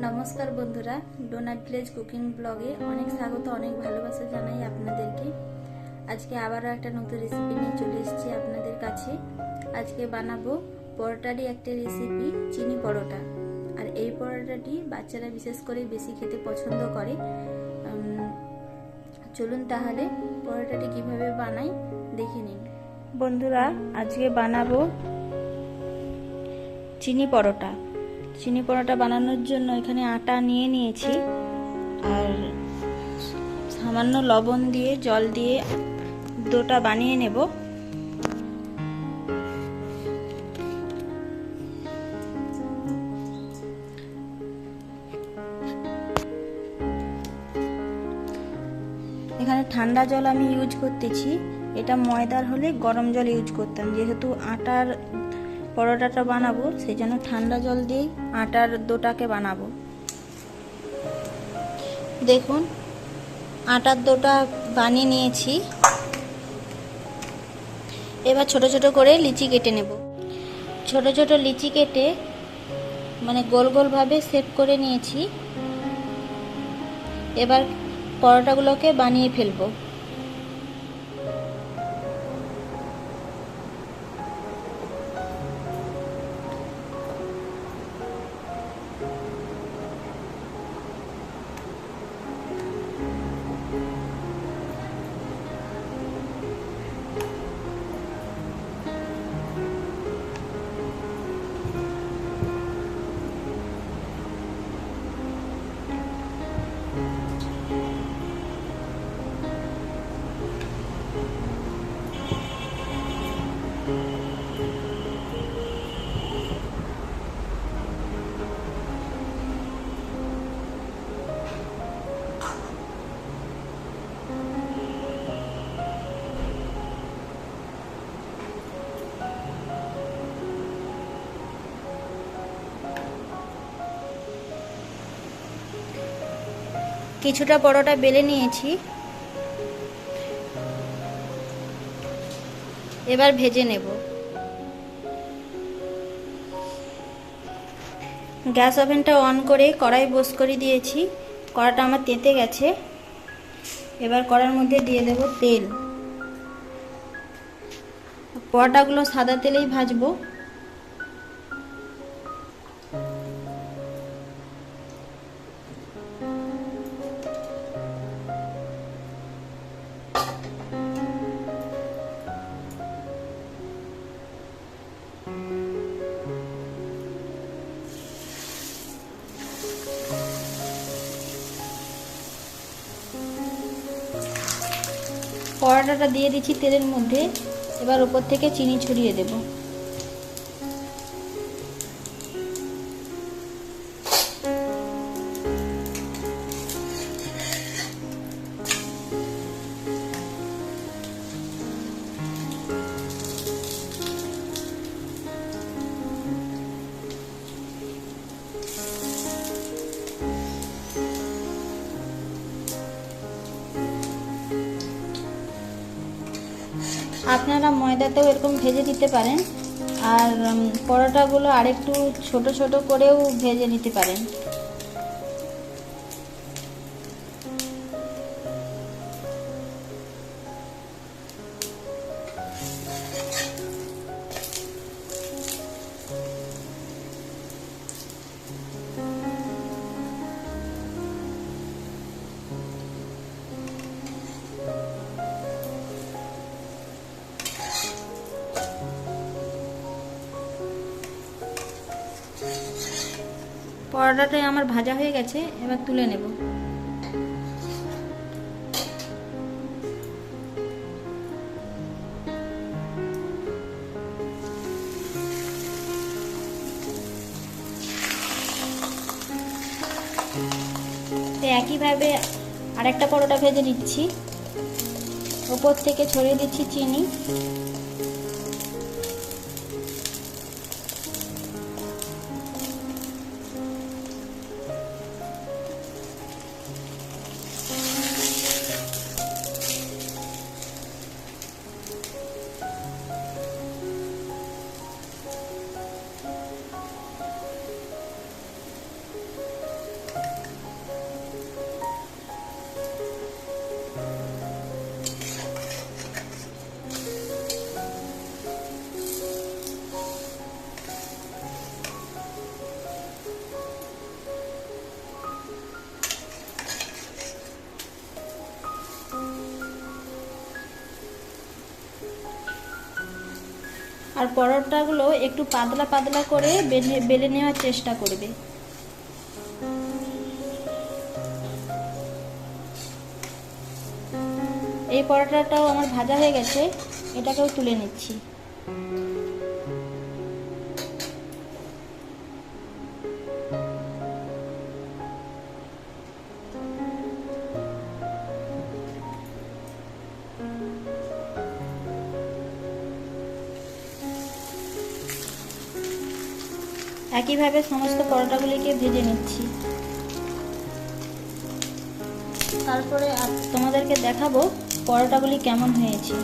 নমস্কার বন্ধুরা, donut village cooking ব্লগে অনেক স্বাগত, অনেক ভালোবাসা জানাই আপনাদেরকে। আজকে আবারও একটা নতুন রেসিপি নিয়ে চলে এসেছি আপনাদের কাছে। আজকে বানাবো পরোটারই একটা রেসিপি, চিনি পরোটা। আর এই পরোটাটি বাচ্চারা বিশেষ করে বেশি খেতে পছন্দ করে। চলুন তাহলে পরোটাটি কিভাবে বানাই দেখে নিন। বন্ধুরা, আজকে বানাবো চিনি পরোটা। চিনি পরোটা বানানোর জন্য এখানে আটা নিয়ে নিয়েছি, আর সামান্য লবণ দিয়ে জল দিয়ে ডোটা বানিয়ে নেব। এখানে ঠান্ডা জল আমি ইউজ করতেছি। এটা ময়দার হলে গরম জল ইউজ করতাম, যেহেতু আটার পরোটাটা বানাবো সেই জন্য ঠান্ডা জল দিয়েই আটার ডোটাকে বানাবো। দেখুন, আটার ডোটা বানিয়ে নিয়েছি। এবার ছোট ছোট করে লিচি কেটে নেব। ছোট ছোট লিচি কেটে মানে গোল গোল ভাবে শেপ করে নিয়েছি। এবার পরোটাগুলোকে বানিয়ে ফেলবো। কিছুটা পরোটা বেলে নিয়েছি, এবার ভেজে নেব। গ্যাস ওভেনটা অন করে কড়াই বস করে দিয়েছি। কড়াটা আমার তেতে গেছে। এবার কড়ার মধ্যে দিয়ে দেব তেল। পরোটাগুলো সাদা তেলেই ভাজবো। পরোটাটা দিয়ে দিচ্ছি তেলের মধ্যে। এবার উপর থেকে চিনি ছড়িয়ে দেব। আপনারা ময়দাতেও এরকম ভেজে নিতে পারেন, আর পরোটাগুলো আরেকটু ছোট ছোট করেও ভেজে নিতে পারেন। পরোটাটাই আমার ভাজা হয়ে গেছে, এবার তুলে নেব। একইভাবে আরেকটা পরোটা ভেজে নিচ্ছি। উপর থেকে ছড়িয়ে দিচ্ছি চিনি। আর পরোটাগুলো একটু পাতলা পাতলা করে বেলে নেওয়ার চেষ্টা করবে। এই পরোটাটাও আমার ভাজা হয়ে গেছে, এটাকেও তুলে নিচ্ছি। একইভাবে সমস্ত পরোটাগুলিকে ভেজে নিচ্ছি। তারপরে তোমাদেরকে দেখাবো পরোটাগুলি কেমন হয়েছে।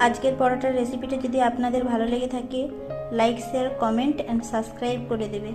আজকের পরোটার রেসিপিটা যদি আপনাদের ভালো লেগে থাকে, like, share, comment and subscribe করে দেবে।